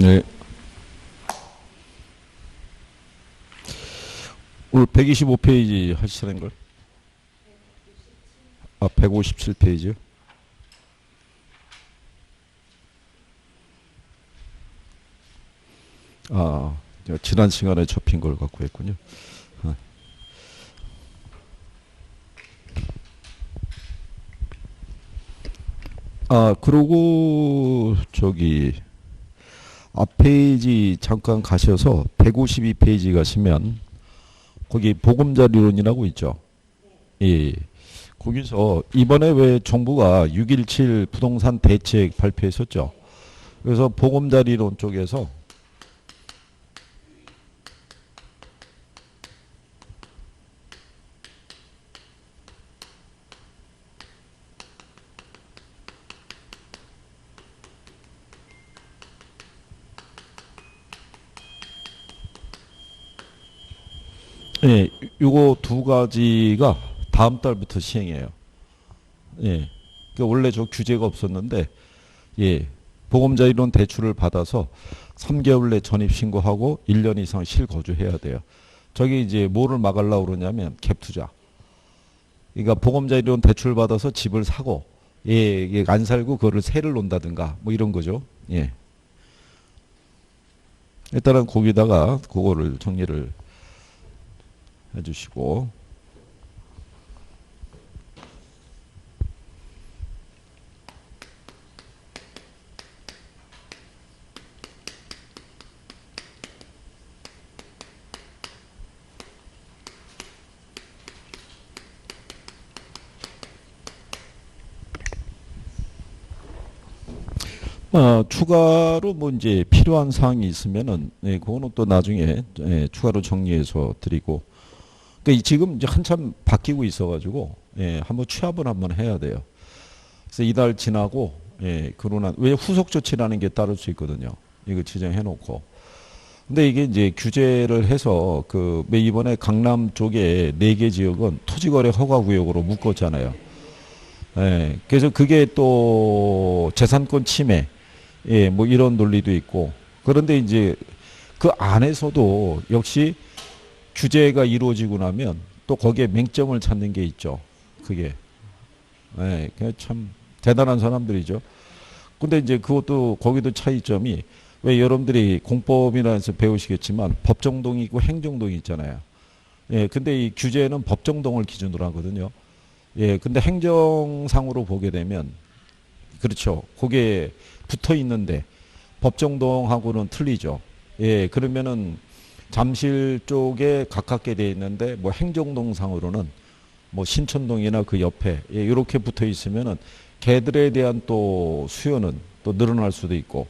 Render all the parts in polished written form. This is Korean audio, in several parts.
네. 오늘 125페이지 하시는 걸? 아, 157페이지요? 아, 지난 시간에 접힌 걸 갖고 했군요. 그러고 앞 페이지 잠깐 가셔서 152페이지 가시면 거기 보금자리론이라고 있죠. 예. 거기서 이번에 왜 정부가 6.17 부동산 대책 발표했었죠. 그래서 보금자리론 쪽에서 예, 요거 두 가지가 다음 달부터 시행해요. 예. 그 원래 저 규제가 없었는데, 예. 보금자리론 대출을 받아서 3개월 내 전입 신고하고 1년 이상 실거주해야 돼요. 저게 이제 뭐를 막으려고 그러냐면 갭 투자. 그러니까 보금자리론 대출 받아서 집을 사고, 예, 안 살고 그거를 세를 논다든가 뭐 이런 거죠. 예. 일단은 거기다가 그거를 정리를 해주시고. 추가로 뭐 이제 필요한 사항이 있으면은, 예, 그거는 또 나중에, 예, 추가로 정리해서 드리고. 그러니까 지금 이제 한참 바뀌고 있어가지고, 예, 한번 취합을 한번 해야 돼요. 그래서 이달 지나고, 예, 그러나, 왜 후속 조치라는 게 따를 수 있거든요. 이거 지정해 놓고. 근데 이게 이제 규제를 해서 이번에 강남 쪽에 4개 지역은 토지거래 허가구역으로 묶었잖아요. 예, 그래서 그게 또 재산권 침해, 예, 뭐 이런 논리도 있고. 그런데 이제 그 안에서도 역시 규제가 이루어지고 나면 또 거기에 맹점을 찾는 게 있죠. 그게. 예, 그게 참 대단한 사람들이죠. 근데 이제 그것도 거기도 차이점이 왜 여러분들이 공법이나 해서 배우시겠지만 법정동이 있고 행정동이 있잖아요. 예, 근데 이 규제는 법정동을 기준으로 하거든요. 예, 근데 행정상으로 보게 되면 그렇죠. 거기에 붙어 있는데 법정동하고는 틀리죠. 예, 그러면은 잠실 쪽에 가깝게 돼 있는데 뭐 행정동상으로는 뭐 신천동이나 그 옆에, 예, 이렇게 붙어 있으면은 걔들에 대한 또 수요는 또 늘어날 수도 있고.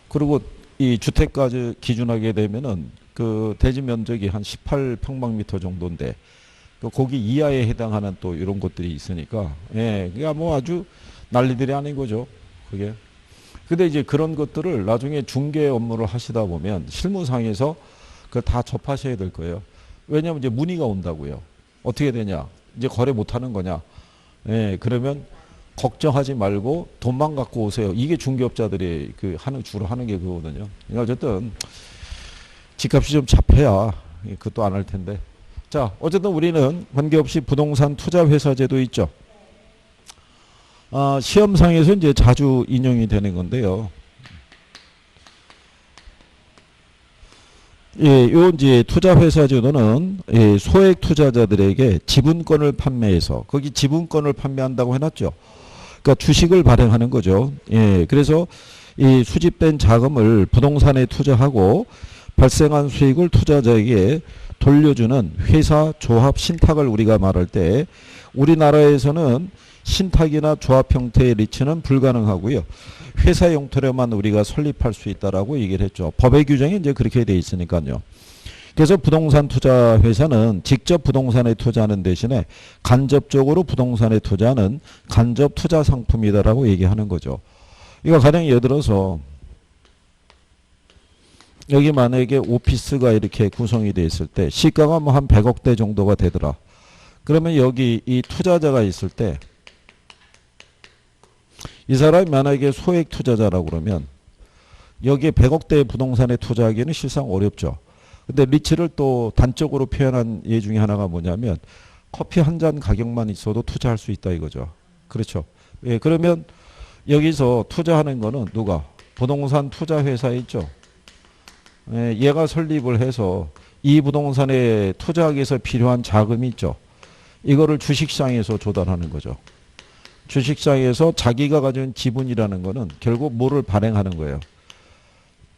그리고 이 주택까지 기준하게 되면은 그 대지 면적이 한 18평방미터 정도인데 거기 이하에 해당하는 또 이런 것들이 있으니까, 예, 그러니까 뭐 아주 난리들이 아닌 거죠. 그게. 근데 이제 그런 것들을 나중에 중개 업무를 하시다 보면 실무상에서 그걸 다 접하셔야 될 거예요. 왜냐하면 이제 문의가 온다고요. 어떻게 되냐? 이제 거래 못 하는 거냐? 예, 그러면 걱정하지 말고 돈만 갖고 오세요. 이게 중개업자들이 주로 하는 게 그거거든요. 그러니까 어쨌든 집값이 좀 잡혀야 그것도 안 할 텐데. 자, 어쨌든 우리는 관계없이 부동산 투자 회사 제도 있죠. 시험상에서 이제 자주 인용이 되는 건데요. 예, 요 이제 투자 회사 제도는, 예, 소액 투자자들에게 지분권을 판매해서 거기 지분권을 판매한다고 해놨죠. 그러니까 주식을 발행하는 거죠. 예, 그래서 이 수집된 자금을 부동산에 투자하고 발생한 수익을 투자자에게 돌려주는 회사 조합 신탁을 우리가 말할 때 우리나라에서는 신탁이나 조합 형태의 리츠는 불가능하고요. 회사 형태로만 우리가 설립할 수 있다라고 얘기를 했죠. 법의 규정이 이제 그렇게 돼 있으니까요. 그래서 부동산 투자 회사는 직접 부동산에 투자하는 대신에 간접적으로 부동산에 투자하는 간접 투자 상품이다라고 얘기하는 거죠. 이거 가령 예를 들어서 여기 만약에 오피스가 이렇게 구성이 돼 있을 때 시가가 뭐 한 100억대 정도가 되더라. 그러면 여기 이 투자자가 있을 때 이 사람이 만약에 소액 투자자라고 그러면 여기에 100억대 부동산에 투자하기에는 실상 어렵죠. 근데 리츠를 또 단적으로 표현한 예 중에 하나가 뭐냐면 커피 한 잔 가격만 있어도 투자할 수 있다 이거죠. 그렇죠. 예, 그러면 여기서 투자하는 거는 누가? 부동산 투자 회사 있죠. 예, 얘가 설립을 해서 이 부동산에 투자하기 위해서 필요한 자금이 있죠. 이거를 주식시장에서 조달하는 거죠. 주식시장에서 자기가 가진 지분이라는 거는 결국 뭐를 발행하는 거예요?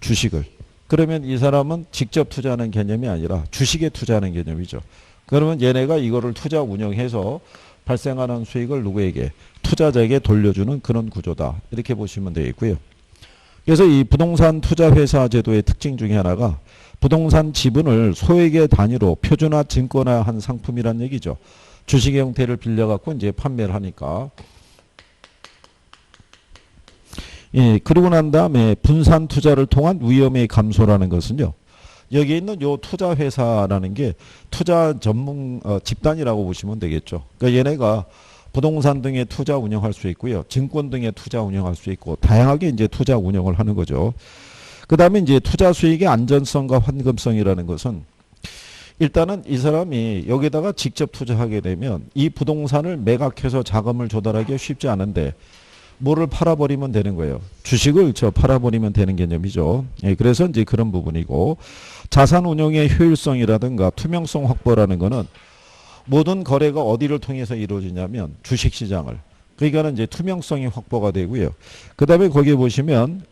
주식을. 그러면 이 사람은 직접 투자하는 개념이 아니라 주식에 투자하는 개념이죠. 그러면 얘네가 이거를 투자 운영해서 발생하는 수익을 누구에게? 투자자에게 돌려주는 그런 구조다. 이렇게 보시면 되겠고요. 그래서 이 부동산 투자 회사 제도의 특징 중에 하나가 부동산 지분을 소액의 단위로 표준화 증권화한 상품이란 얘기죠. 주식의 형태를 빌려갖고 이제 판매를 하니까. 예, 그러고 난 다음에 분산 투자를 통한 위험의 감소라는 것은요. 여기 있는 요 투자 회사라는 게 투자 전문 집단이라고 보시면 되겠죠. 그러니까 얘네가 부동산 등에 투자 운영할 수 있고요. 증권 등에 투자 운영할 수 있고 다양하게 이제 투자 운영을 하는 거죠. 그다음에 이제 투자 수익의 안전성과 환금성이라는 것은 일단은 이 사람이 여기다가 직접 투자하게 되면 이 부동산을 매각해서 자금을 조달하기가 쉽지 않은데 뭐를 팔아버리면 되는 거예요. 주식을 팔아버리면 되는 개념이죠. 예, 그래서 이제 그런 부분이고 자산 운용의 효율성이라든가 투명성 확보라는 거는 모든 거래가 어디를 통해서 이루어지냐면 주식시장을. 그러니까는 이제 투명성이 확보가 되고요. 그 다음에 거기에 보시면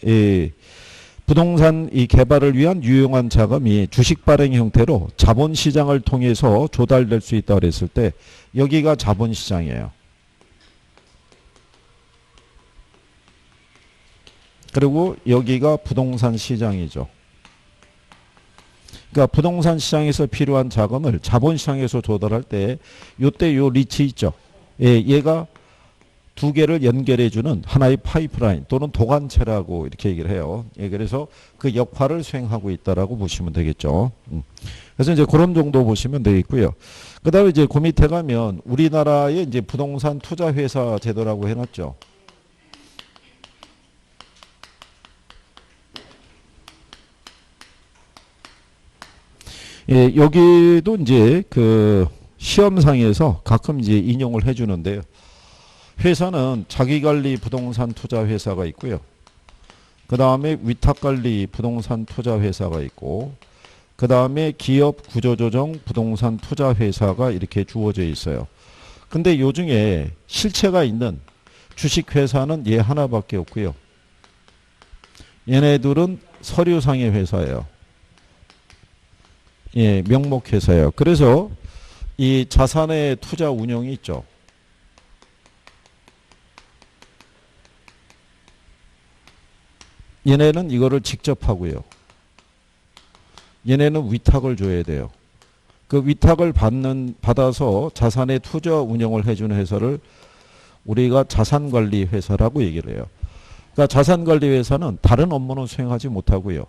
부동산 이 개발을 위한 유용한 자금이 주식 발행 형태로 자본시장을 통해서 조달될 수 있다 그랬을 때 여기가 자본시장이에요. 그리고 여기가 부동산 시장이죠. 그러니까 부동산 시장에서 필요한 자금을 자본시장에서 조달할 때 요때 요 리치 있죠. 예, 얘가 두 개를 연결해주는 하나의 파이프라인 또는 도관체라고 이렇게 얘기를 해요. 예, 그래서 그 역할을 수행하고 있다라고 보시면 되겠죠. 그래서 이제 그런 정도 보시면 되겠고요. 그 다음에 이제 그 밑에 가면 우리나라의 이제 부동산 투자 회사 제도라고 해놨죠. 예, 여기도 이제 그 시험상에서 가끔 이제 인용을 해주는데요. 회사는 자기관리 부동산 투자 회사가 있고요. 그 다음에 위탁관리 부동산 투자 회사가 있고, 그 다음에 기업 구조조정 부동산 투자 회사가 이렇게 주어져 있어요. 근데 요 중에 실체가 있는 주식회사는 얘 하나밖에 없고요. 얘네들은 서류상의 회사예요. 예, 명목회사예요. 그래서 이 자산의 투자 운용이 있죠. 얘네는 이거를 직접 하고요. 얘네는 위탁을 줘야 돼요. 그 위탁을 받아서 자산의 투자 운영을 해주는 회사를 우리가 자산관리 회사라고 얘기를 해요. 그러니까 자산관리 회사는 다른 업무는 수행하지 못하고요.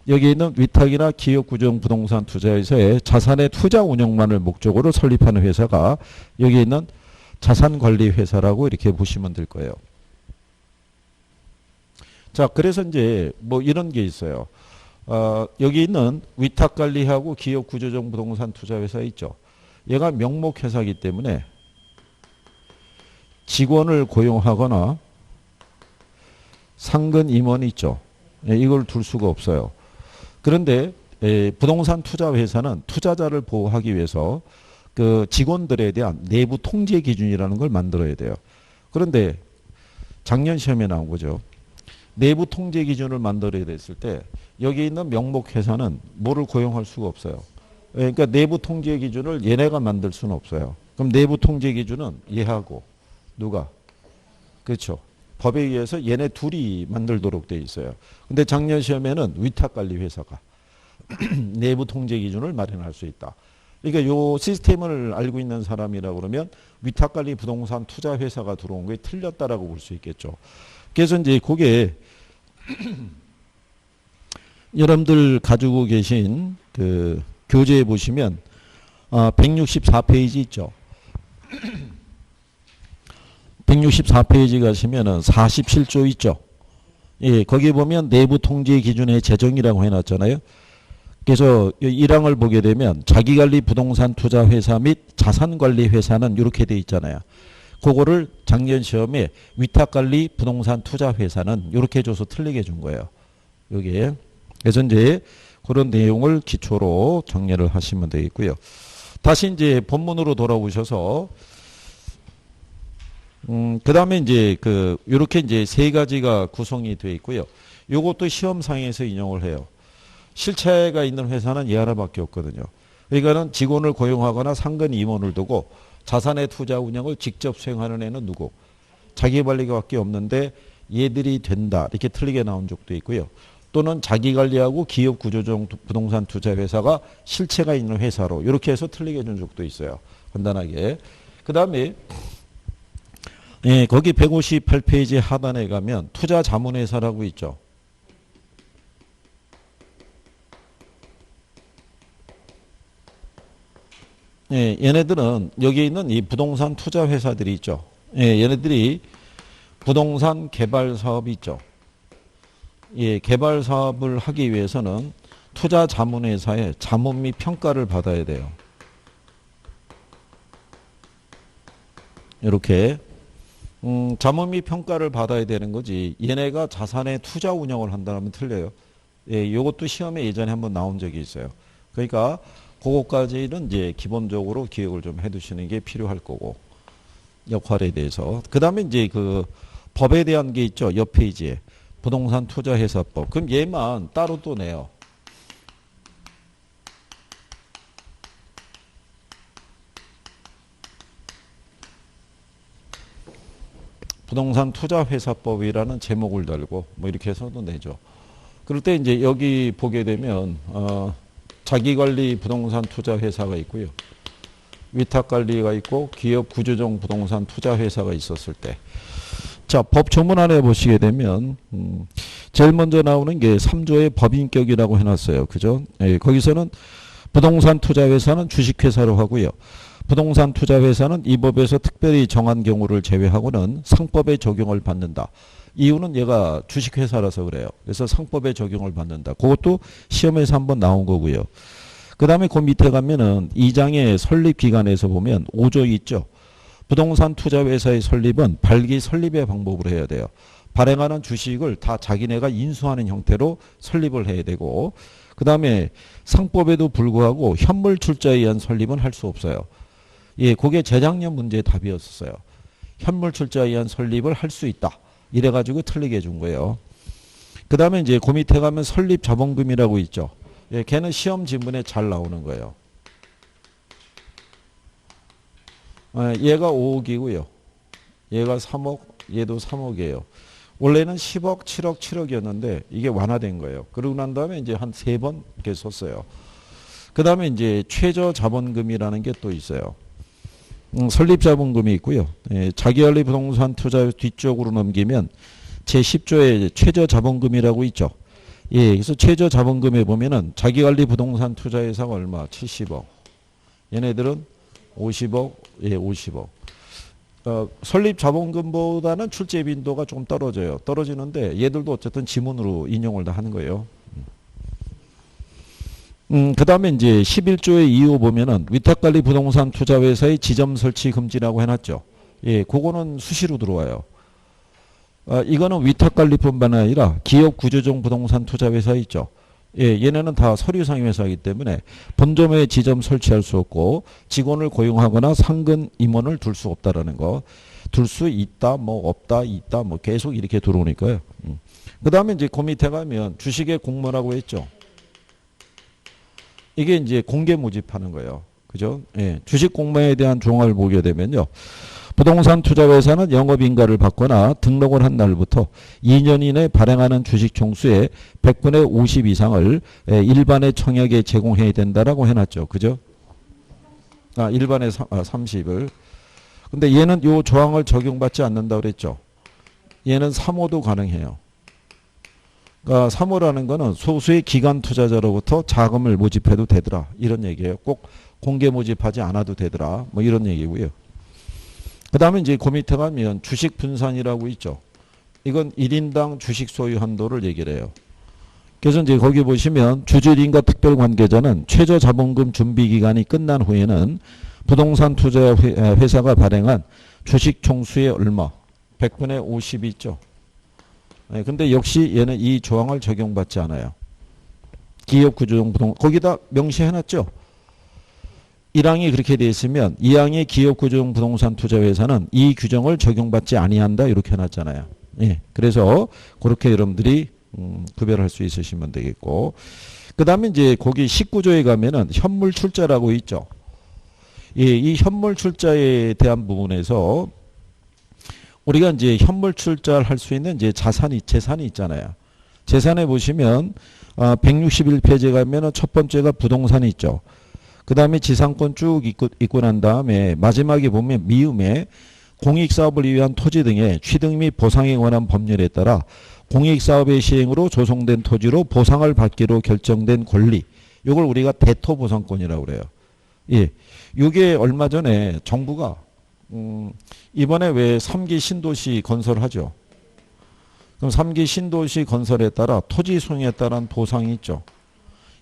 여기 있는 위탁이나 기업구조형 부동산 투자회사의 자산의 투자 운영만을 목적으로 설립하는 회사가 여기 있는 자산관리 회사라고 이렇게 보시면 될 거예요. 자, 그래서 이제 뭐 이런 게 있어요. 여기 있는 위탁관리하고 기업구조형 부동산 투자회사 있죠. 얘가 명목회사이기 때문에 직원을 고용하거나 상근 임원이 있죠. 이걸 둘 수가 없어요. 그런데 부동산 투자 회사는 투자자를 보호하기 위해서 그 직원들에 대한 내부 통제 기준이라는 걸 만들어야 돼요. 그런데 작년 시험에 나온 거죠. 내부 통제 기준을 만들어야 됐을 때 여기 있는 명목 회사는 뭐를 고용할 수가 없어요. 그러니까 내부 통제 기준을 얘네가 만들 수는 없어요. 그럼 내부 통제 기준은 얘하고 누가? 그렇죠. 법에 의해서 얘네 둘이 만들도록 돼 있어요. 근데 작년 시험에는 위탁관리 회사가 내부 통제 기준을 마련할 수 있다. 그러니까 요 시스템을 알고 있는 사람이라 그러면 위탁관리 부동산 투자 회사가 들어온 게 틀렸다라고 볼 수 있겠죠. 그래서 이제 그게 여러분들 가지고 계신 그 교재에 보시면 164페이지 있죠. 164페이지 가시면은 47조 있죠. 예, 거기 보면 내부 통지 기준의 재정이라고 해놨잖아요. 그래서 1항을 보게 되면 자기관리 부동산 투자 회사 및 자산관리 회사는 이렇게 돼 있잖아요. 그거를 작년 시험에 위탁관리 부동산 투자 회사는 이렇게 줘서 틀리게 준 거예요. 여기에. 그래서 이제 그런 내용을 기초로 정리를 하시면 되겠고요. 다시 이제 본문으로 돌아오셔서 그 다음에 이제 요렇게 이제 세 가지가 구성이 되어 있고요. 요것도 시험상에서 인용을 해요. 실체가 있는 회사는 얘 하나밖에 없거든요. 그러니까는 직원을 고용하거나 상근 임원을 두고 자산의 투자 운영을 직접 수행하는 애는 누구? 자기관리가밖에 없는데 얘들이 된다. 이렇게 틀리게 나온 적도 있고요. 또는 자기관리하고 기업 구조적 부동산 투자 회사가 실체가 있는 회사로 이렇게 해서 틀리게 준 적도 있어요. 간단하게. 그 다음에 예, 거기 158페이지 하단에 가면 투자 자문회사라고 있죠. 예, 얘네들은 여기 있는 이 부동산 투자 회사들이 있죠. 예, 얘네들이 부동산 개발 사업이 있죠. 예, 개발 사업을 하기 위해서는 투자 자문회사의 자문 및 평가를 받아야 돼요. 이렇게 자문 및 평가를 받아야 되는 거지. 얘네가 자산의 투자 운영을 한다면 틀려요. 예, 이것도 시험에 예전에 한번 나온 적이 있어요. 그러니까 그것까지는 이제 기본적으로 기억을 좀 해두시는 게 필요할 거고 역할에 대해서. 그 다음에 이제 그 법에 대한 게 있죠. 옆 페이지에 부동산 투자회사법. 그럼 얘만 따로 또 내요. 부동산 투자회사법이라는 제목을 달고 뭐 이렇게 해서도 내죠. 그럴 때 이제 여기 보게 되면 자기관리 부동산 투자회사가 있고요. 위탁관리가 있고 기업 구조적 부동산 투자회사가 있었을 때. 자, 법 조문안에 보시게 되면 제일 먼저 나오는 게 3조의 법인격이라고 해놨어요. 그죠? 예, 거기서는 부동산 투자회사는 주식회사로 하고요. 부동산 투자회사는 이 법에서 특별히 정한 경우를 제외하고는 상법에 적용을 받는다. 이유는 얘가 주식회사라서 그래요. 그래서 상법에 적용을 받는다. 그것도 시험에서 한번 나온 거고요. 그 다음에 그 밑에 가면은 2장의 설립기간에서 보면 5조 있죠. 부동산 투자회사의 설립은 발기 설립의 방법으로 해야 돼요. 발행하는 주식을 다 자기네가 인수하는 형태로 설립을 해야 되고, 그 다음에 상법에도 불구하고 현물 출자에 의한 설립은 할 수 없어요. 예, 그게 재작년 문제의 답이었어요. 현물 출자에 의한 설립을 할 수 있다. 이래가지고 틀리게 준 거예요. 그 다음에 이제 그 밑에 가면 설립 자본금이라고 있죠. 예, 걔는 시험 지문에 잘 나오는 거예요. 얘가 5억이고요. 얘가 3억, 얘도 3억이에요. 원래는 10억, 7억, 7억이었는데 이게 완화된 거예요. 그러고 난 다음에 이제 한 3번 이렇게 썼어요. 그 다음에 이제 최저 자본금이라는 게 또 있어요. 설립 자본금이 있고요. 예, 자기관리 부동산 투자 뒤쪽으로 넘기면 제10조에 최저 자본금이라고 있죠. 예, 그래서 최저 자본금에 보면은 자기관리 부동산 투자회사가 얼마? 70억. 얘네들은 50억, 예, 50억. 설립 자본금보다는 출제 빈도가 좀 떨어져요. 떨어지는데 얘들도 어쨌든 지문으로 인용을 다 하는 거예요. 그 다음에 이제 11조의 2호 보면은 위탁관리 부동산 투자회사의 지점 설치 금지라고 해놨죠. 예, 그거는 수시로 들어와요. 이거는 위탁관리뿐만 아니라 기업 구조적 부동산 투자회사 있죠. 예, 얘네는 다 서류상의 회사이기 때문에 본점에 지점 설치할 수 없고 직원을 고용하거나 상근 임원을 둘 수 없다라는 거. 둘 수 있다, 뭐 없다, 있다, 뭐 계속 이렇게 들어오니까요. 그 다음에 이제 그 밑에 가면 주식의 공모라고 했죠. 이게 이제 공개 모집하는 거예요. 그죠? 예, 주식 공모에 대한 조항을 보게 되면요. 부동산 투자회사는 영업인가를 받거나 등록을 한 날부터 2년 이내 발행하는 주식 총수의 100분의 50 이상을 일반의 청약에 제공해야 된다라고 해놨죠. 그죠? 일반의 30을. 근데 얘는 요 조항을 적용받지 않는다고 그랬죠. 얘는 3호도 가능해요. 그러니까 3호라는 거는 소수의 기관 투자자로부터 자금을 모집해도 되더라. 이런 얘기예요. 꼭 공개 모집하지 않아도 되더라. 뭐 이런 얘기고요. 그 다음에 이제 그 밑에 가면 주식 분산이라고 있죠. 이건 1인당 주식 소유 한도를 얘기를 해요. 그래서 이제 거기 보시면 주주인과 특별관계자는 최저 자본금 준비 기간이 끝난 후에는 부동산 투자 회사가 발행한 주식 총수의 얼마? 100분의 50이 있죠. 네, 근데 역시 얘는 이 조항을 적용받지 않아요. 기업 구조용 부동 거기다 명시해놨죠. 1항이 그렇게 되어 있으면 2항의 기업 구조용 부동산 투자 회사는 이 규정을 적용받지 아니한다 이렇게 해놨잖아요. 예, 그래서 그렇게 여러분들이 구별할 수 있으시면 되겠고, 그 다음에 이제 거기 19조에 가면은 현물 출자라고 있죠. 예, 이 현물 출자에 대한 부분에서 우리가 이제 현물 출자를 할 수 있는 이제 재산이 있잖아요. 재산에 보시면 161페이지에 가면은 첫 번째가 부동산이 있죠. 그 다음에 지상권 쭉 있고 난 다음에 마지막에 보면 미음에 공익사업을 위한 토지 등의 취득 및 보상에 관한 법률에 따라 공익사업의 시행으로 조성된 토지로 보상을 받기로 결정된 권리. 이걸 우리가 대토보상권이라고 그래요. 예. 이게 얼마 전에 정부가 이번에 왜 3기 신도시 건설하죠. 그럼 3기 신도시 건설에 따라 토지 수용에 따른 보상이 있죠.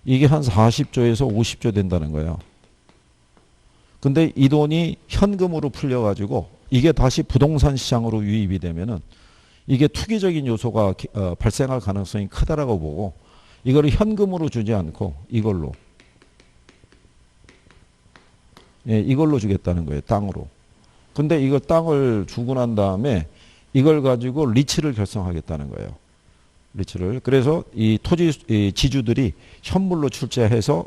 이게 한 40조에서 50조 된다는 거예요. 근데 이 돈이 현금으로 풀려가지고 이게 다시 부동산 시장으로 유입이 되면은 이게 투기적인 요소가 발생할 가능성이 크다라고 보고 이거를 현금으로 주지 않고 이걸로 주겠다는 거예요. 땅으로. 근데 이거 땅을 주고 난 다음에 이걸 가지고 리츠를 결성하겠다는 거예요. 리츠를. 그래서 이 지주들이 현물로 출자해서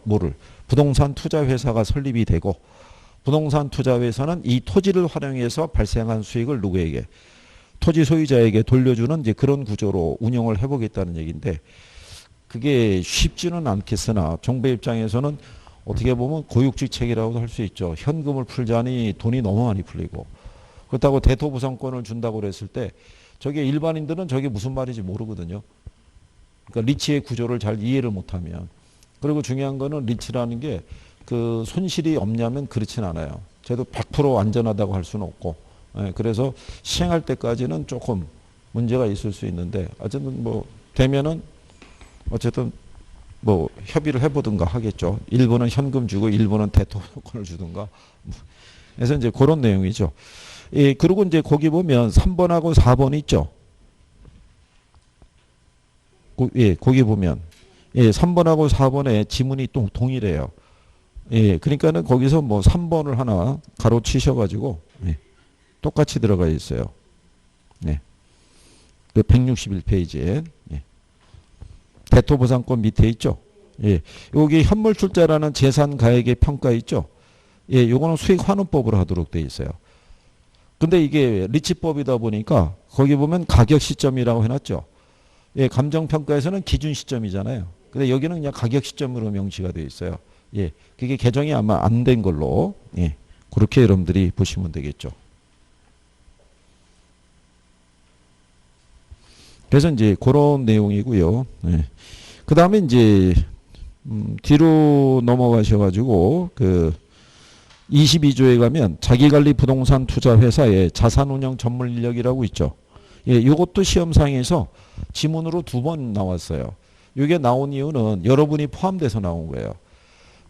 부동산 투자 회사가 설립이 되고 부동산 투자 회사는 이 토지를 활용해서 발생한 수익을 누구에게? 토지 소유자에게 돌려주는 이제 그런 구조로 운영을 해보겠다는 얘기인데 그게 쉽지는 않겠으나 정부 입장에서는 어떻게 보면 고육지책이라고도 할 수 있죠. 현금을 풀자니 돈이 너무 많이 풀리고 그렇다고 대토보상권을 준다고 그랬을 때 저게 일반인들은 저게 무슨 말인지 모르거든요. 그러니까 리츠의 구조를 잘 이해를 못하면. 그리고 중요한 거는 리츠라는 게 그 손실이 없냐면 그렇진 않아요. 저도 100% 안전하다고 할 수는 없고. 그래서 시행할 때까지는 조금 문제가 있을 수 있는데 어쨌든 뭐 되면은 어쨌든 뭐 협의를 해보든가 하겠죠. 일부는 현금 주고 일부는 대토권을 주든가. 그래서 이제 그런 내용이죠. 예, 그리고 이제 거기 보면 3번하고 4번 있죠. 거기 보면 3번하고 4번의 지문이 또 동일해요. 예, 그러니까는 거기서 뭐 3번을 하나 가로치셔가지고 똑같이 들어가 있어요. 네. 그 161페이지에 대토보상권 밑에 있죠. 예, 여기 현물출자라는 재산가액의 평가 있죠. 예, 요거는 수익환원법으로 하도록 돼 있어요. 근데 이게 리츠법이다 보니까 거기 보면 가격 시점이라고 해놨죠. 예, 감정평가에서는 기준 시점이잖아요. 근데 여기는 그냥 가격 시점으로 명시가 되어 있어요. 예, 그게 개정이 아마 안 된 걸로 그렇게 여러분들이 보시면 되겠죠. 그래서 이제 그런 내용이고요. 예. 그 다음에 이제 뒤로 넘어가셔가지고 그 22조에 가면 자기관리 부동산 투자 회사의 자산운용 전문 인력이라고 있죠. 예, 이것도 시험상에서 지문으로 2번 나왔어요. 이게 나온 이유는 여러분이 포함돼서 나온 거예요.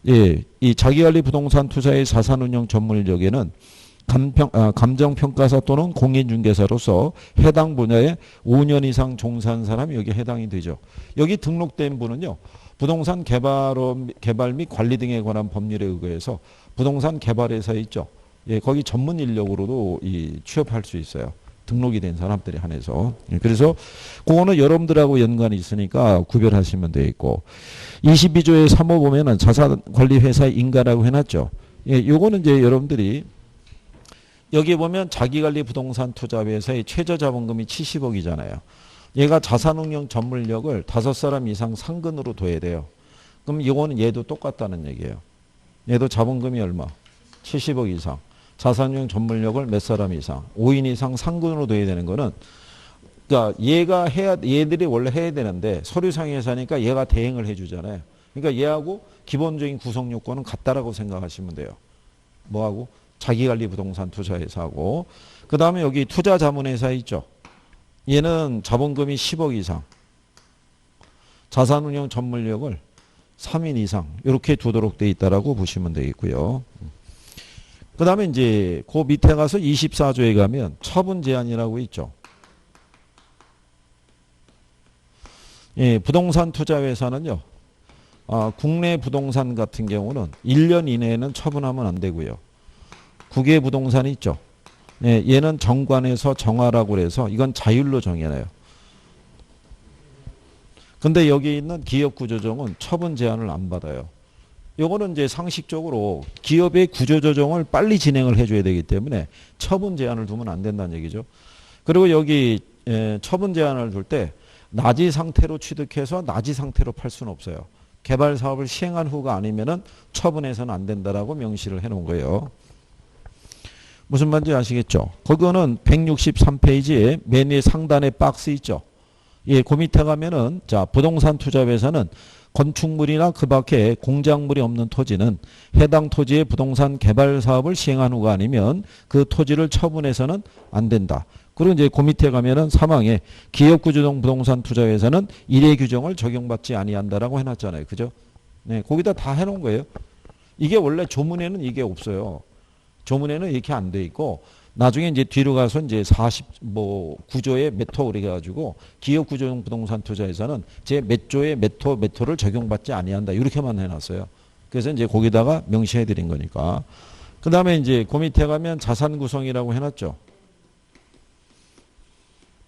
예, 이 자기관리 부동산 투자의 자산운용 전문 인력에는 감정평가사 또는 공인중개사로서 해당 분야에 5년 이상 종사한 사람이 여기 해당이 되죠. 여기 등록된 분은요. 부동산 개발 및 관리 등에 관한 법률에 의거해서 부동산 개발회사 있죠. 예, 거기 전문 인력으로도 취업할 수 있어요. 등록이 된 사람들에 한해서. 예, 그래서 그거는 여러분들하고 연관이 있으니까 구별하시면 되겠고 22조의 3호 보면은 자산관리회사 인가라고 해놨죠. 예, 요거는 이제 여러분들이 여기 보면 자기관리 부동산 투자회사의 최저자본금이 70억이잖아요. 얘가 자산운용 전문력을 5사람 이상 상근으로 둬야 돼요. 그럼 이거는 얘도 똑같다는 얘기예요. 얘도 자본금이 얼마? 70억 이상. 자산운용 전문력을 몇 사람 이상? 5인 이상 상근으로 둬야 되는 거는 그러니까 얘들이 원래 해야 되는데 서류상 회사니까 얘가 대행을 해주잖아요. 그러니까 얘하고 기본적인 구성 요건은 같다라고 생각하시면 돼요. 뭐하고? 자기관리 부동산 투자회사하고 그 다음에 여기 투자자문회사 있죠. 얘는 자본금이 10억 이상, 자산운용 전문력을 3인 이상 이렇게 두도록 돼 있다라고 보시면 되겠고요. 그 다음에 이제 그 밑에 가서 24조에 가면 처분 제한이라고 있죠. 예, 부동산 투자회사는요. 국내 부동산 같은 경우는 1년 이내에는 처분하면 안 되고요. 국외 부동산이 있죠. 예, 얘는 정관에서 정하라고 그래서 이건 자율로 정해놔요. 근데 여기 있는 기업구조조정은 처분 제한을 안 받아요. 요거는 이제 상식적으로 기업의 구조조정을 빨리 진행을 해줘야 되기 때문에 처분 제한을 두면 안 된다는 얘기죠. 그리고 여기 처분 제한을 둘 때 나지 상태로 취득해서 나지 상태로 팔 수는 없어요. 개발 사업을 시행한 후가 아니면은 처분해서는 안 된다라고 명시를 해 놓은 거예요. 무슨 말인지 아시겠죠? 그거는 163페이지에 맨 위에 상단에 박스 있죠. 예, 그 밑에 가면은 자, 부동산 투자회사는 건축물이나 그 밖에 공작물이 없는 토지는 해당 토지의 부동산 개발 사업을 시행한 후가 아니면 그 토지를 처분해서는 안 된다. 그리고 이제 그 밑에 가면은 사망에 기업구조정 부동산 투자회사는 이례 규정을 적용받지 아니한다라고 해놨잖아요. 그죠? 네, 거기다 다 해놓은 거예요. 이게 원래 조문에는 이게 없어요. 조문에는 이렇게 안 돼 있고 나중에 이제 뒤로 가서 이제 49조의 몇 호 그래 가지고 기업 구조용 부동산 투자에서는 제 몇 조의 몇 호를 적용받지 아니한다. 이렇게만 해놨어요. 그래서 이제 거기다가 명시해 드린 거니까. 그 다음에 이제 그 밑에 가면 자산 구성이라고 해놨죠.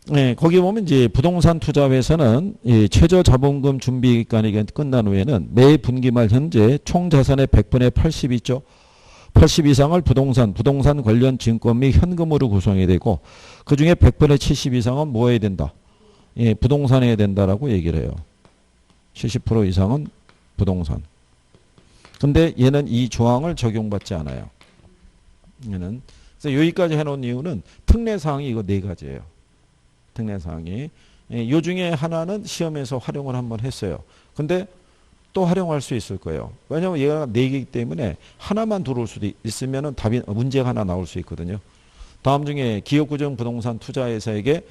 네, 거기 보면 이제 부동산 투자회사는 최저 자본금 준비 기간이 끝난 후에는 매 분기 말 현재 총 자산의 100분의 80 있죠. 80 이상을 부동산 관련 증권 및 현금으로 구성해야 되고 그중에 100분의 70 이상은 뭐 해야 된다? 예, 부동산 해야 된다라고 얘기를 해요. 70% 이상은 부동산. 근데 얘는 이 조항을 적용받지 않아요. 얘는. 그래서 여기까지 해놓은 이유는 특례사항이 이거 네 가지예요. 특례사항이. 예, 요 중에 하나는 시험에서 활용을 한번 했어요. 근데 또 활용할 수 있을 거예요. 왜냐하면 얘가 4개이기 때문에 하나만 들어올 수도 있으면 답이 문제가 하나 나올 수 있거든요. 다음 중에 기업구조용 부동산 투자회사에게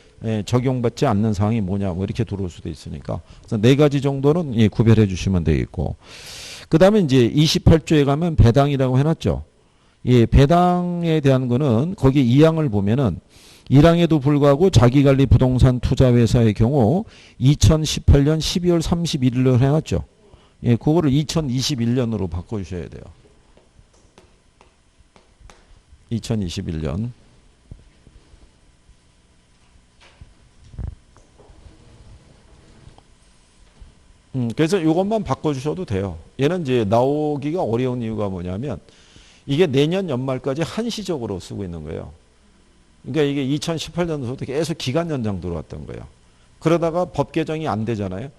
적용받지 않는 사항이 뭐냐 뭐 이렇게 들어올 수도 있으니까 그래서 4가지 정도는 구별해 주시면 되겠고 그 다음에 이제 28조에 가면 배당이라고 해놨죠. 예, 배당에 대한 거는 거기 2항을 보면은 1항에도 불구하고 자기관리 부동산 투자회사의 경우 2018년 12월 31일로 해놨죠. 예, 그거를 2021년으로 바꿔주셔야 돼요. 2021년. 그래서 이것만 바꿔주셔도 돼요. 얘는 이제 나오기가 어려운 이유가 뭐냐면 이게 내년 연말까지 한시적으로 쓰고 있는 거예요. 그러니까 이게 2018년도부터 계속 기간 연장 들어왔던 거예요. 그러다가 법 개정이 안 되잖아요.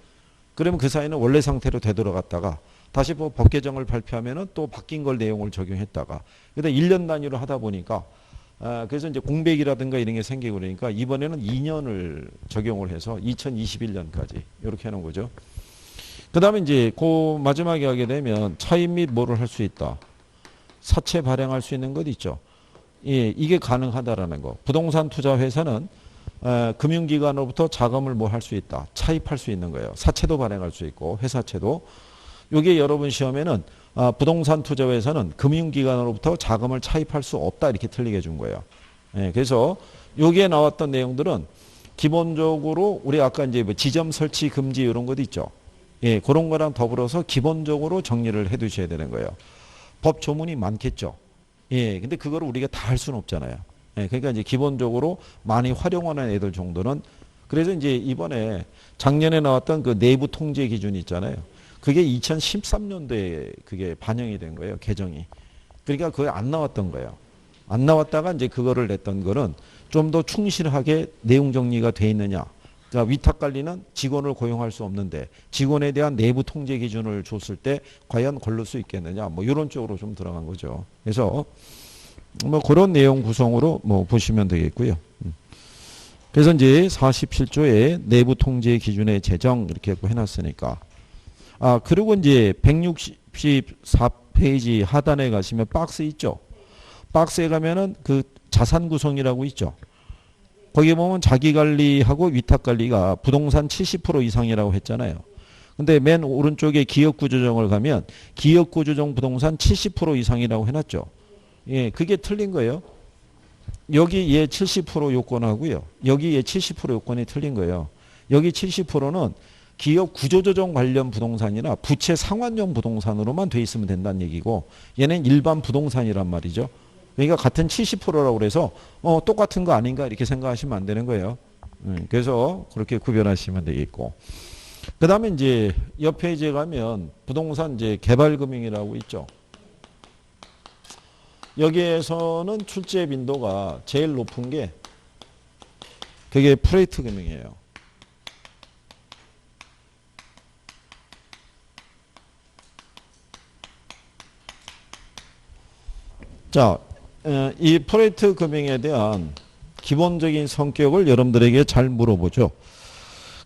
그러면 그 사이는 원래 상태로 되돌아갔다가 다시 뭐 법 개정을 발표하면은 또 바뀐 걸 내용을 적용했다가 근데 1년 단위로 하다 보니까 그래서 이제 공백이라든가 이런 게 생기고 그러니까 이번에는 2년을 적용을 해서 2021년까지 이렇게 하는 거죠. 그 다음에 이제 그 마지막에 하게 되면 차입 및 뭐를 할 수 있다. 사채 발행할 수 있는 것 있죠. 예, 이게 가능하다라는 거. 부동산 투자 회사는 금융기관으로부터 자금을 뭐 할 수 있다. 차입할 수 있는 거예요. 사채도 발행할 수 있고 회사채도. 이게 여러분 시험에는 부동산 투자회사는 금융기관으로부터 자금을 차입할 수 없다 이렇게 틀리게 준 거예요. 예, 그래서 여기에 나왔던 내용들은 기본적으로 우리 아까 이제 뭐 지점 설치 금지 이런 것도 있죠. 예, 그런 거랑 더불어서 기본적으로 정리를 해 두셔야 되는 거예요. 법 조문이 많겠죠. 예, 근데 그거를 우리가 다 할 수는 없잖아요. 예, 그러니까 이제 기본적으로 많이 활용하는 애들 정도는 그래서 이제 이번에 작년에 나왔던 그 내부 통제 기준 있잖아요. 그게 2013년도에 그게 반영이 된 거예요. 개정이. 그러니까 그게 안 나왔던 거예요. 안 나왔다가 이제 그거를 냈던 거는 좀 더 충실하게 내용 정리가 돼 있느냐. 그러니까 위탁 관리는 직원을 고용할 수 없는데 직원에 대한 내부 통제 기준을 줬을 때 과연 걸릴 수 있겠느냐. 뭐 이런 쪽으로 좀 들어간 거죠. 그래서 뭐 그런 내용 구성으로 뭐 보시면 되겠고요. 그래서 이제 47조에 내부 통제 기준의 제정 이렇게 해놨으니까 그리고 이제 164페이지 하단에 가시면 박스 있죠. 박스에 가면은 그 자산 구성이라고 있죠. 거기 보면 자기관리하고 위탁관리가 부동산 70% 이상이라고 했잖아요. 근데 맨 오른쪽에 기업구조정을 가면 기업구조정 부동산 70% 이상이라고 해놨죠. 예, 그게 틀린 거예요. 여기 얘 70% 요건하고요. 여기 얘 70% 요건이 틀린 거예요. 여기 70%는 기업 구조조정 관련 부동산이나 부채 상환용 부동산으로만 돼 있으면 된다는 얘기고 얘는 일반 부동산이란 말이죠. 그러니까 같은 70%라고 그래서 똑같은 거 아닌가 이렇게 생각하시면 안 되는 거예요. 그래서 그렇게 구별하시면 되겠고. 그 다음에 이제 옆에 이제 가면 부동산 이제 개발금융이라고 있죠. 여기에서는 출제 빈도가 제일 높은 게 그게 프레이트 금융이에요. 자, 이 프레이트 금융에 대한 기본적인 성격을 여러분들에게 잘 물어보죠.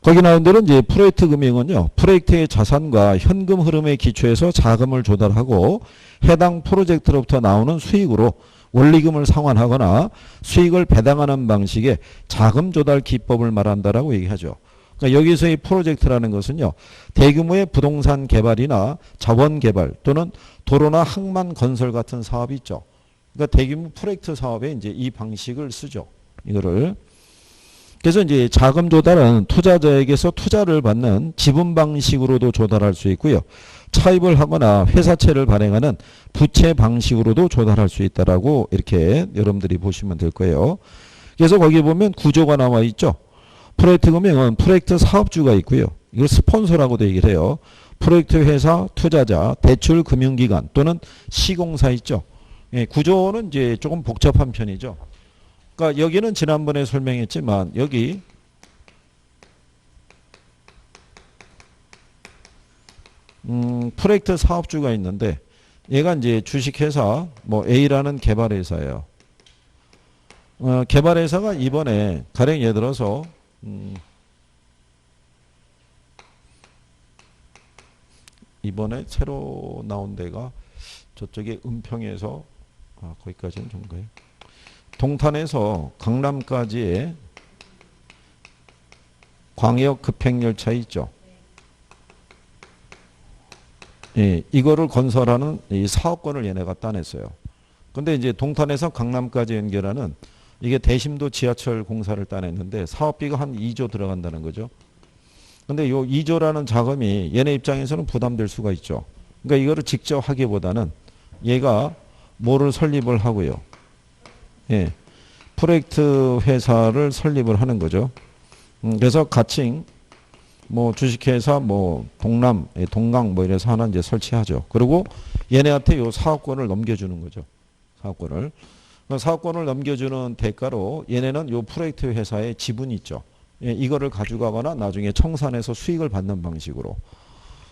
거기 나온 대로 이제 프로젝트 금융은요, 프로젝트의 자산과 현금 흐름에 기초해서 자금을 조달하고 해당 프로젝트로부터 나오는 수익으로 원리금을 상환하거나 수익을 배당하는 방식의 자금 조달 기법을 말한다라고 얘기하죠. 그러니까 여기서의 프로젝트라는 것은요, 대규모의 부동산 개발이나 자원 개발 또는 도로나 항만 건설 같은 사업이 있죠. 그러니까 대규모 프로젝트 사업에 이제 이 방식을 쓰죠. 이거를. 그래서 이제 자금 조달은 투자자에게서 투자를 받는 지분 방식으로도 조달할 수 있고요. 차입을 하거나 회사채를 발행하는 부채 방식으로도 조달할 수 있다라고 이렇게 여러분들이 보시면 될 거예요. 그래서 거기 보면 구조가 나와 있죠. 프로젝트 금융은 프로젝트 사업주가 있고요. 이걸 스폰서라고도 얘기를 해요. 프로젝트 회사, 투자자, 대출 금융기관 또는 시공사 있죠. 예, 구조는 이제 조금 복잡한 편이죠. 그러니까 여기는 지난번에 설명했지만 여기 프로젝트 사업주가 있는데 얘가 이제 주식회사 뭐 A라는 개발회사예요. 개발회사가 이번에 가령 예를 들어서 이번에 새로 나온 데가 저쪽에 은평에서 거기까지는 좀 거예요. 동탄에서 강남까지의 광역 급행열차 있죠. 예, 이거를 건설하는 이 사업권을 얘네가 따냈어요. 근데 이제 동탄에서 강남까지 연결하는 이게 대심도 지하철 공사를 따냈는데 사업비가 한 2조 들어간다는 거죠. 근데 요 2조라는 자금이 얘네 입장에서는 부담될 수가 있죠. 그러니까 이거를 직접 하기보다는 얘가 뭐를 설립을 하고요. 예. 프로젝트 회사를 설립을 하는 거죠. 그래서 가칭, 뭐 주식회사, 뭐 동남, 동강 뭐 이래서 하나 이제 설치하죠. 그리고 얘네한테 요 사업권을 넘겨주는 거죠. 사업권을. 사업권을 넘겨주는 대가로 얘네는 요 프로젝트 회사의 지분이 있죠. 예, 이거를 가져가거나 나중에 청산해서 수익을 받는 방식으로.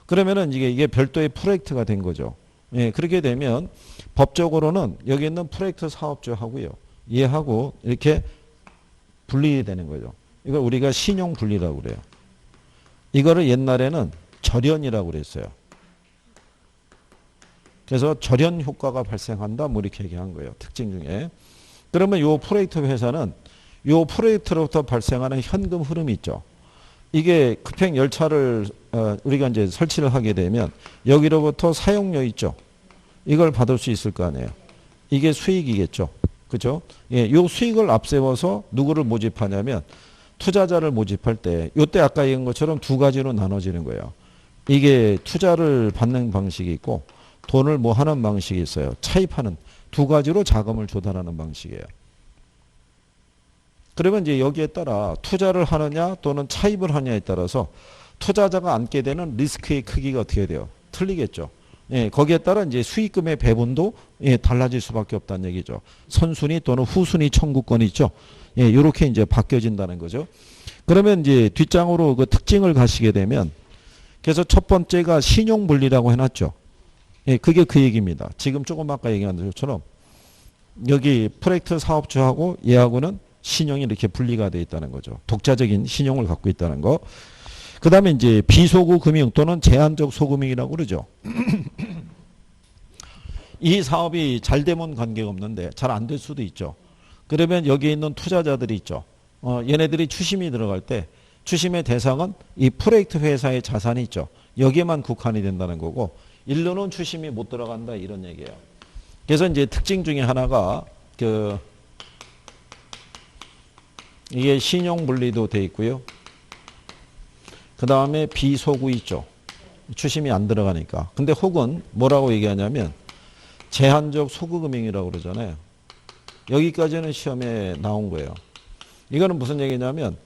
그러면은 이게 별도의 프로젝트가 된 거죠. 예, 그렇게 되면 법적으로는 여기 있는 프로젝트 사업주하고요. 얘하고 이렇게 분리되는 거죠. 이걸 우리가 신용 분리라고 그래요. 이거를 옛날에는 절연이라고 그랬어요. 그래서 절연 효과가 발생한다 뭐 이렇게 얘기한 거예요. 특징 중에. 그러면 요 프로젝트 회사는 요 프로젝트로부터 발생하는 현금 흐름이 있죠. 이게 급행 열차를 우리가 이제 설치를 하게 되면 여기로부터 사용료 있죠. 이걸 받을 수 있을 거 아니에요. 이게 수익이겠죠. 그죠? 예, 요 수익을 앞세워서 누구를 모집하냐면 투자자를 모집할 때 요때 아까 얘기한 것처럼 두 가지로 나눠지는 거예요. 이게 투자를 받는 방식이 있고 돈을 뭐 하는 방식이 있어요. 차입하는 두 가지로 자금을 조달하는 방식이에요. 그러면 이제 여기에 따라 투자를 하느냐 또는 차입을 하느냐에 따라서 투자자가 안게 되는 리스크의 크기가 어떻게 돼요? 틀리겠죠. 예, 거기에 따라 이제 수익금의 배분도 예, 달라질 수밖에 없다는 얘기죠. 선순위 또는 후순위 청구권이 있죠. 예, 이렇게 이제 바뀌어진다는 거죠. 그러면 이제 뒷장으로 그 특징을 가시게 되면 그래서 첫 번째가 신용 분리라고 해놨죠. 예, 그게 그 얘기입니다. 지금 조금 아까 얘기한 것처럼 여기 프로젝트 사업주하고 얘하고는 신용이 이렇게 분리가 되어 있다는 거죠. 독자적인 신용을 갖고 있다는 거. 그 다음에 이제 비소구 금융 또는 제한적 소금융이라고 그러죠. 이 사업이 잘 되면 관계가 없는데 잘 안 될 수도 있죠. 그러면 여기 있는 투자자들이 있죠. 얘네들이 추심이 들어갈 때 추심의 대상은 이 프로젝트 회사의 자산이 있죠. 여기에만 국한이 된다는 거고 일로는 추심이 못 들어간다 이런 얘기예요. 그래서 이제 특징 중에 하나가 이게 신용 분리도 돼 있고요. 그 다음에 비소구 있죠. 추심이 안 들어가니까. 근데 혹은 뭐라고 얘기하냐면 제한적 소구금융이라고 그러잖아요. 여기까지는 시험에 나온 거예요. 이거는 무슨 얘기냐면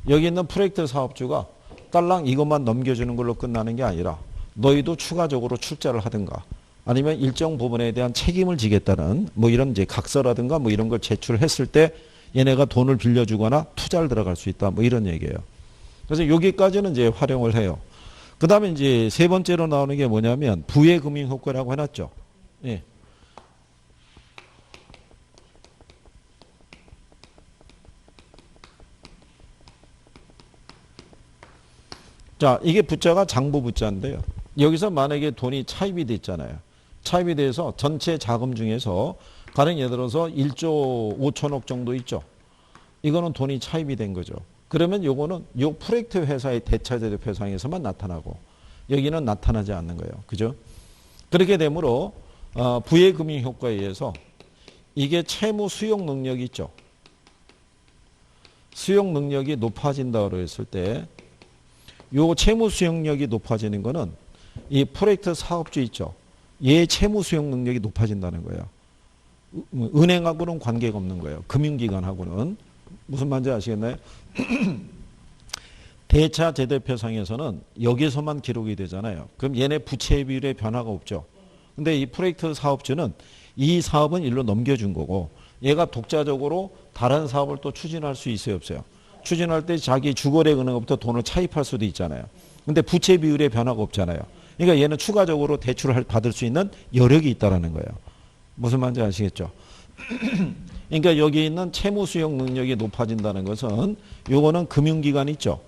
여기 있는 프로젝트 사업주가 딸랑 이것만 넘겨주는 걸로 끝나는 게 아니라 너희도 추가적으로 출자를 하든가 아니면 일정 부분에 대한 책임을 지겠다는 뭐 이런 이제 각서라든가 뭐 이런 걸 제출했을 때 얘네가 돈을 빌려주거나 투자를 들어갈 수 있다 뭐 이런 얘기예요. 그래서 여기까지는 이제 활용을 해요. 그 다음에 이제 세 번째로 나오는 게 뭐냐면 부의 금융 효과라고 해놨죠. 예. 자, 이게 부자가 장부 부자인데요. 여기서 만약에 돈이 차입이 됐잖아요. 차입이 돼서 전체 자금 중에서 가령 예를 들어서 1조 5천억 정도 있죠. 이거는 돈이 차입이 된 거죠. 그러면 요거는 요 프로젝트 회사의 대차대조표상에서만 나타나고 여기는 나타나지 않는 거예요. 그죠? 그렇게 되므로 부의 금융 효과에 의해서 이게 채무 수용 능력이 있죠. 수용 능력이 높아진다고 했을 때 요 채무 수용력이 높아지는 거는 이 프로젝트 사업주 있죠. 얘 채무 수용 능력이 높아진다는 거예요. 은행하고는 관계가 없는 거예요. 금융기관하고는. 무슨 말인지 아시겠나요? 대차 재대표상에서는 여기서만 기록이 되잖아요. 그럼 얘네 부채 비율의 변화가 없죠. 근데 이 프로젝트 사업주는 이 사업은 일로 넘겨준 거고 얘가 독자적으로 다른 사업을 또 추진할 수 있어요, 없어요? 추진할 때 자기 주거래 은행부터 돈을 차입할 수도 있잖아요. 근데 부채 비율의 변화가 없잖아요. 그러니까 얘는 추가적으로 대출을 받을 수 있는 여력이 있다라는 거예요. 무슨 말인지 아시겠죠? 그러니까 여기 있는 채무 수용 능력이 높아진다는 것은 요거는 금융기관 있죠.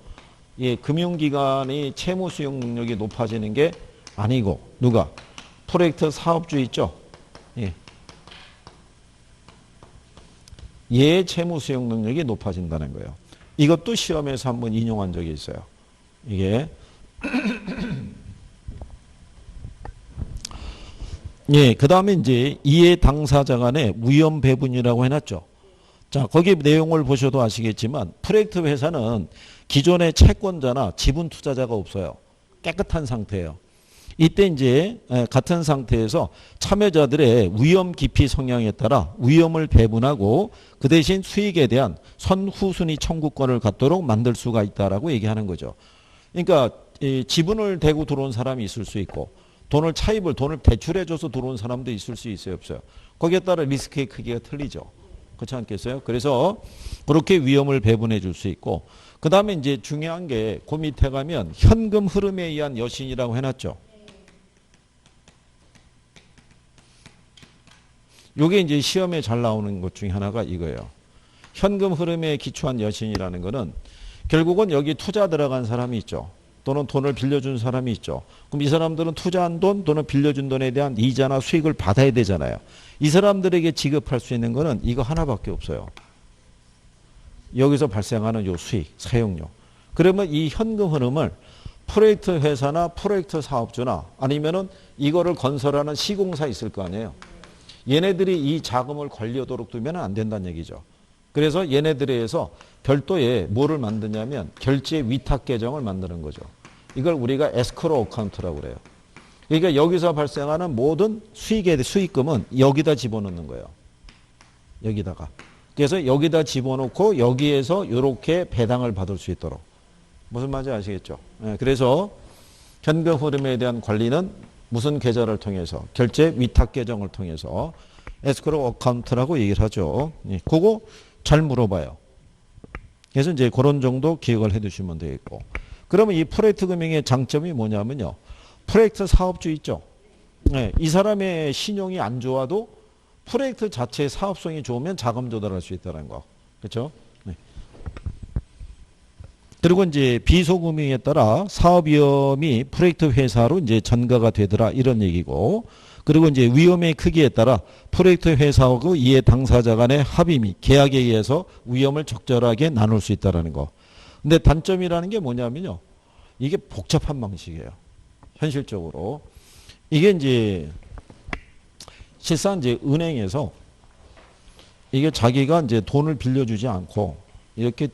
예, 금융기관이 채무 수용 능력이 높아지는 게 아니고 누가? 프로젝트 사업주 있죠. 예. 얘 채무 수용 능력이 높아진다는 거예요. 이것도 시험에서 한번 인용한 적이 있어요. 이게 예, 그 다음에 이제 이해 당사자 간의 위험 배분이라고 해놨죠. 자, 거기 내용을 보셔도 아시겠지만 프로젝트 회사는 기존의 채권자나 지분 투자자가 없어요. 깨끗한 상태예요. 이때 이제 같은 상태에서 참여자들의 위험 깊이 성향에 따라 위험을 배분하고 그 대신 수익에 대한 선후순위 청구권을 갖도록 만들 수가 있다라고 얘기하는 거죠. 그러니까 지분을 대고 들어온 사람이 있을 수 있고 돈을 대출해줘서 들어온 사람도 있을 수 있어요, 없어요? 거기에 따라 리스크의 크기가 틀리죠. 그렇지 않겠어요? 그래서 그렇게 위험을 배분해 줄 수 있고 그 다음에 이제 중요한 게 그 밑에 가면 현금 흐름에 의한 여신이라고 해놨죠. 요게 이제 시험에 잘 나오는 것 중에 하나가 이거예요. 현금 흐름에 기초한 여신이라는 거는 결국은 여기 투자 들어간 사람이 있죠. 또는 돈을 빌려준 사람이 있죠. 그럼 이 사람들은 투자한 돈 또는 빌려준 돈에 대한 이자나 수익을 받아야 되잖아요. 이 사람들에게 지급할 수 있는 거는 이거 하나밖에 없어요. 여기서 발생하는 요 수익, 사용료. 그러면 이 현금 흐름을 프로젝트 회사나 프로젝트 사업주나 아니면은 이거를 건설하는 시공사 있을 거 아니에요. 얘네들이 이 자금을 관리하도록 두면 안 된다는 얘기죠. 그래서 얘네들에 의해서 별도의 뭐를 만드냐면 결제 위탁 계정을 만드는 거죠. 이걸 우리가 에스크로 어카운트라고 그래요. 그러니까 여기서 발생하는 모든 수익금은 여기다 집어넣는 거예요. 여기다가. 그래서 여기다 집어넣고 여기에서 이렇게 배당을 받을 수 있도록. 무슨 말인지 아시겠죠? 그래서 현금 흐름에 대한 관리는 무슨 계좌를 통해서 결제 위탁 계정을 통해서 에스크로 어카운트라고 얘기를 하죠. 그거 잘 물어봐요. 그래서 이제 그런 정도 기억을 해 두시면 되겠고. 그러면 이 프로젝트 금융의 장점이 뭐냐면요. 프로젝트 사업주 있죠. 이 사람의 신용이 안 좋아도 프로젝트 자체의 사업성이 좋으면 자금 조달할 수 있다는 거. 그렇죠? 그리고 이제 비소금융에 따라 사업 위험이 프로젝트 회사로 이제 전가가 되더라 이런 얘기고 그리고 이제 위험의 크기에 따라 프로젝트 회사와 그 이해 당사자 간의 합의 및 계약에 의해서 위험을 적절하게 나눌 수 있다는 거. 근데 단점이라는 게 뭐냐면요. 이게 복잡한 방식이에요. 현실적으로. 이게 이제 실상 이제 은행에서 이게 자기가 이제 돈을 빌려주지 않고 이렇게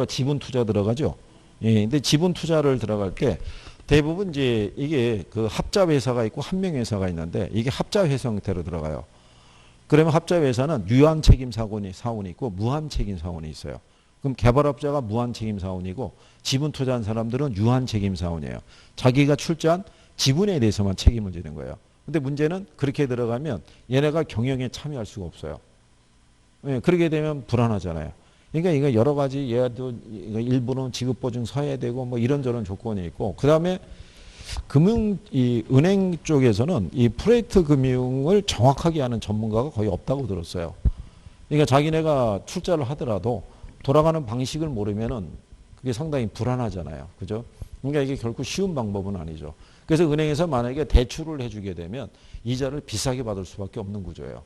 지분 투자 들어가죠. 예, 근데 지분 투자를 들어갈 때 대부분 이제 이게 그 합자 회사가 있고 한명 회사가 있는데 이게 합자 회사 형태로 들어가요. 그러면 합자 회사는 유한 책임 사원이 있고 무한 책임 사원이 있어요. 그럼 개발업자가 무한 책임 사원이고 지분 투자한 사람들은 유한 책임 사원이에요. 자기가 출자한 지분에 대해서만 책임을 지는 거예요. 근데 문제는 그렇게 들어가면 얘네가 경영에 참여할 수가 없어요. 예, 그렇게 되면 불안하잖아요. 그러니까 이거 여러 가지 얘도 일부는 지급보증 서야 되고 뭐 이런저런 조건이 있고 그다음에 이 은행 쪽에서는 이 프로젝트 금융을 정확하게 하는 전문가가 거의 없다고 들었어요. 그러니까 자기네가 출자를 하더라도 돌아가는 방식을 모르면은 그게 상당히 불안하잖아요. 그죠? 그러니까 이게 결코 쉬운 방법은 아니죠. 그래서 은행에서 만약에 대출을 해주게 되면 이자를 비싸게 받을 수밖에 없는 구조예요.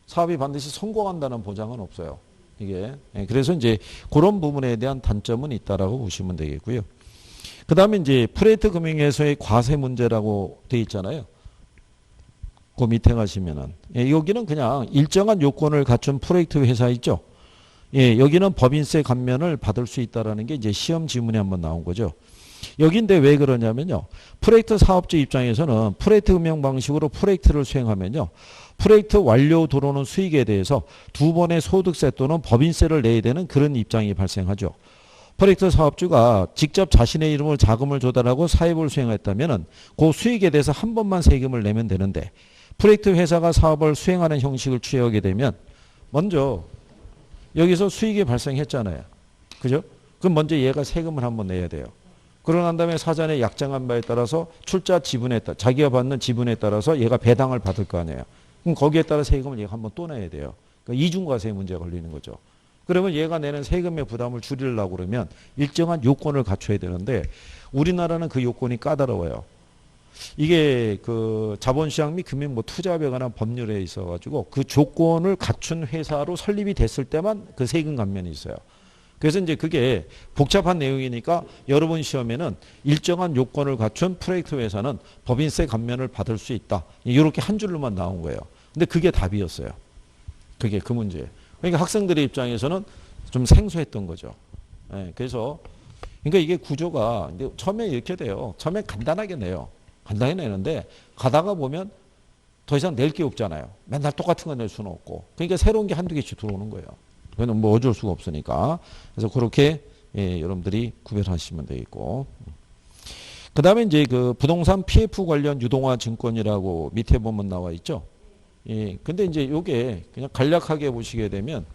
사업이 반드시 성공한다는 보장은 없어요. 이게. 그래서 이제 그런 부분에 대한 단점은 있다라고 보시면 되겠고요. 그 다음에 이제 프로젝트 금융에서의 과세 문제라고 돼 있잖아요. 그 밑에 가시면은. 여기는 그냥 일정한 요건을 갖춘 프로젝트 회사 있죠. 여기는 법인세 감면을 받을 수 있다라는 게 이제 시험 지문에 한번 나온 거죠. 여기인데 왜 그러냐면요. 프로젝트 사업주 입장에서는 프로젝트 금융 방식으로 프로젝트를 수행하면요. 프로젝트 완료 들어오는 수익에 대해서 두 번의 소득세 또는 법인세를 내야 되는 그런 입장이 발생하죠. 프로젝트 사업주가 직접 자신의 이름으로 자금을 조달하고 사업을 수행했다면 그 수익에 대해서 한 번만 세금을 내면 되는데 프로젝트 회사가 사업을 수행하는 형식을 취하게 되면 먼저 여기서 수익이 발생했잖아요. 그죠? 그럼 먼저 얘가 세금을 한번 내야 돼요. 그러고 난 다음에 사전에 약정한 바에 따라서 출자 지분에 따라 자기가 받는 지분에 따라서 얘가 배당을 받을 거 아니에요. 그럼 거기에 따라 세금을 얘가 한번 또 내야 돼요. 그러니까 이중과세 문제가 걸리는 거죠. 그러면 얘가 내는 세금의 부담을 줄이려고 그러면 일정한 요건을 갖춰야 되는데 우리나라는 그 요건이 까다로워요. 이게 그 자본시장 및 금융 뭐 투자에 관한 법률에 있어가지고 그 조건을 갖춘 회사로 설립이 됐을 때만 그 세금 감면이 있어요. 그래서 이제 그게 복잡한 내용이니까 여러분 시험에는 일정한 요건을 갖춘 프로젝트 회사는 법인세 감면을 받을 수 있다. 이렇게 한 줄로만 나온 거예요. 근데 그게 답이었어요. 그게 그 문제. 그러니까 학생들의 입장에서는 좀 생소했던 거죠. 그래서 그러니까 이게 구조가 처음에 이렇게 돼요. 처음에 간단하게 내요. 간단히 내는데 가다가 보면 더 이상 낼 게 없잖아요. 맨날 똑같은 거 낼 수는 없고. 그러니까 새로운 게 한두 개씩 들어오는 거예요. 그건 뭐 어쩔 수가 없으니까. 그래서 그렇게 여러분들이 구별하시면 되겠고. 그 다음에 이제 그 부동산 PF 관련 유동화 증권이라고 밑에 보면 나와 있죠. 근데 이제 요게 그냥 간략하게 보시게 되면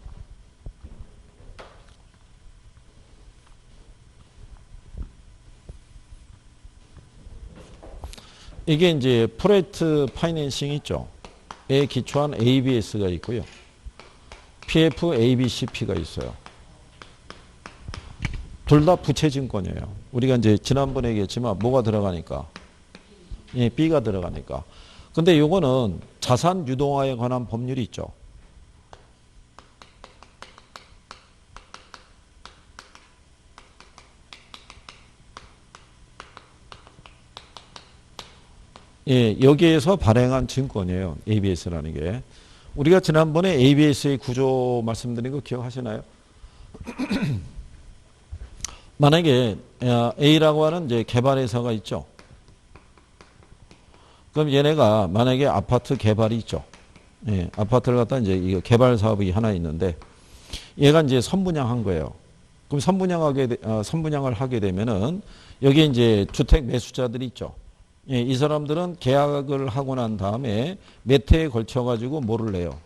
이게 이제 프로젝트 파이낸싱 있죠. 에 기초한 ABS가 있고요. PF, ABCP가 있어요. 둘 다 부채증권이에요. 우리가 이제 지난번에 얘기했지만 뭐가 들어가니까? B가 들어가니까. 근데 요거는 자산 유동화에 관한 법률이 있죠. 여기에서 발행한 증권이에요. ABS라는 게. 우리가 지난번에 ABS의 구조 말씀드린 거 기억하시나요? 만약에 A라고 하는 이제 개발회사가 있죠. 그럼 얘네가 만약에 아파트 개발이 있죠. 아파트를 갖다 이제 이거 개발 사업이 하나 있는데 얘가 이제 선분양한 거예요. 그럼 선분양을 하게 되면은 여기 이제 주택 매수자들이 있죠. 이 사람들은 계약을 하고 난 다음에 몇 해에 걸쳐 가지고 뭐를 내요?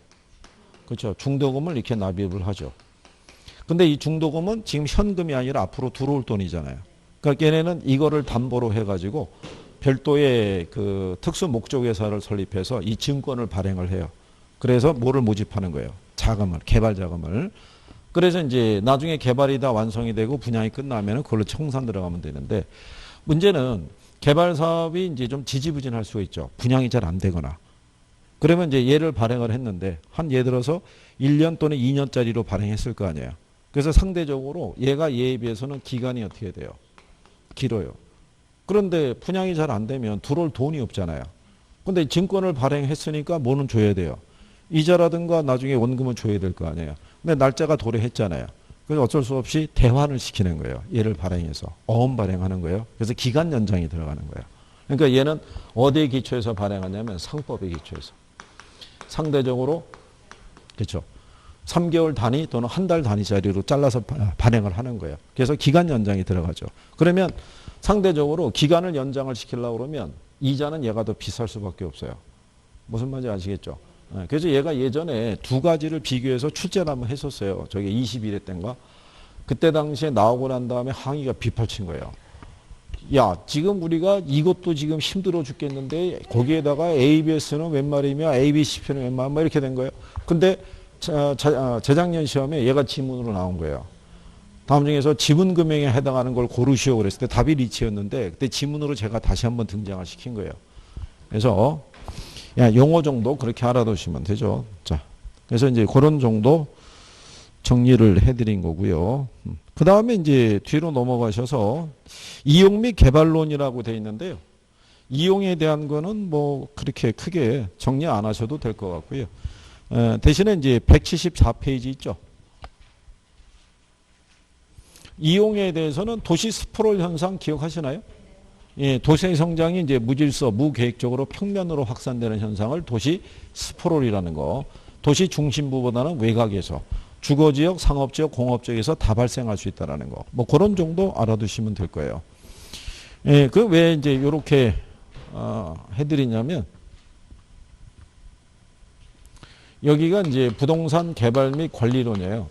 그렇죠. 중도금을 이렇게 납입을 하죠. 근데 이 중도금은 지금 현금이 아니라 앞으로 들어올 돈이잖아요. 그러니까 얘네는 이거를 담보로 해 가지고 별도의 그 특수 목적 회사를 설립해서 이 증권을 발행을 해요. 그래서 뭐를 모집하는 거예요? 자금을, 개발 자금을. 그래서 이제 나중에 개발이 다 완성이 되고 분양이 끝나면은 그걸로 청산 들어가면 되는데 문제는 개발 사업이 이제 좀 지지부진할 수가 있죠. 분양이 잘 안 되거나. 그러면 이제 얘를 발행을 했는데 한 예를 들어서 1년 또는 2년짜리로 발행했을 거 아니에요. 그래서 상대적으로 얘가 얘에 비해서는 기간이 어떻게 돼요? 길어요. 그런데 분양이 잘 안 되면 들어올 돈이 없잖아요. 근데 증권을 발행했으니까 뭐는 줘야 돼요? 이자라든가 나중에 원금은 줘야 될 거 아니에요. 근데 날짜가 도래했잖아요. 그래서 어쩔 수 없이 대환을 시키는 거예요. 얘를 발행해서. 어음 발행하는 거예요. 그래서 기간 연장이 들어가는 거예요. 그러니까 얘는 어디에 기초해서 발행하냐면 상법에 기초해서. 상대적으로 그렇죠. 3개월 단위 또는 한 달 단위짜리로 잘라서 발행을 하는 거예요. 그래서 기간 연장이 들어가죠. 그러면 상대적으로 기간을 연장을 시키려고 그러면 이자는 얘가 더 비쌀 수밖에 없어요. 무슨 말인지 아시겠죠? 그래서 얘가 예전에 두 가지를 비교해서 출제를 한번 했었어요. 저게 21회 때인가? 그때 당시에 나오고 난 다음에 항의가 빗발친 거예요. 야, 지금 우리가 이것도 지금 힘들어 죽겠는데 거기에다가 ABS는 웬 말이며 ABCP는 웬 말이며 이렇게 된 거예요. 근데 재작년 시험에 얘가 지문으로 나온 거예요. 다음 중에서 지분 금액에 해당하는 걸 고르시오 그랬을 때 답이 리치였는데 그때 지문으로 제가 다시 한번 등장을 시킨 거예요. 그래서 용어 정도 그렇게 알아두시면 되죠. 자, 그래서 이제 그런 정도 정리를 해드린 거고요. 그 다음에 이제 뒤로 넘어가셔서 이용 및 개발론이라고 되어 있는데요. 이용에 대한 거는 뭐 그렇게 크게 정리 안 하셔도 될 것 같고요. 대신에 이제 174페이지 있죠. 이용에 대해서는 도시 스프롤 현상 기억하시나요? 예, 도시의 성장이 이제 무질서, 무계획적으로 평면으로 확산되는 현상을 도시 스프롤이라는 거. 도시 중심부보다는 외곽에서 주거지역, 상업지역, 공업지역에서 다 발생할 수 있다는 거. 뭐 그런 정도 알아두시면 될 거예요. 예, 그 왜 이제 이렇게 해드리냐면 여기가 이제 부동산 개발 및 관리론이에요.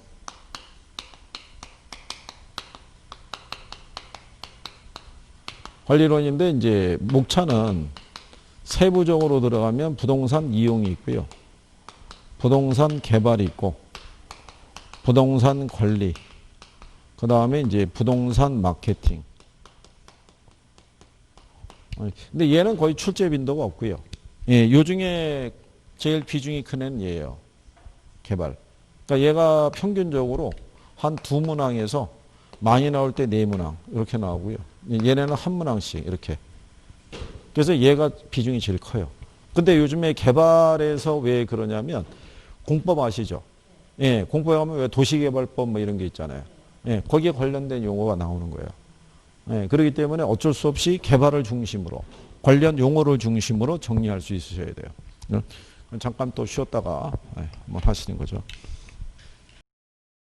관리론인데 이제 목차는 세부적으로 들어가면 부동산 이용이 있고요. 부동산 개발이 있고 부동산 관리 그 다음에 이제 부동산 마케팅. 근데 얘는 거의 출제 빈도가 없고요. 예, 요 중에 제일 비중이 큰 애는 얘예요. 개발. 그러니까 얘가 평균적으로 한 두 문항에서 많이 나올 때 네 문항 이렇게 나오고요. 얘네는 한 문항씩 이렇게. 그래서 얘가 비중이 제일 커요. 근데 요즘에 개발에서 왜 그러냐면 공법 아시죠? 예, 공법에 가면 왜 도시개발법 뭐 이런 게 있잖아요. 예, 거기에 관련된 용어가 나오는 거예요. 예, 그렇기 때문에 어쩔 수 없이 개발을 중심으로 관련 용어를 중심으로 정리할 수 있으셔야 돼요. 잠깐 또 쉬었다가 한번 하시는 거죠.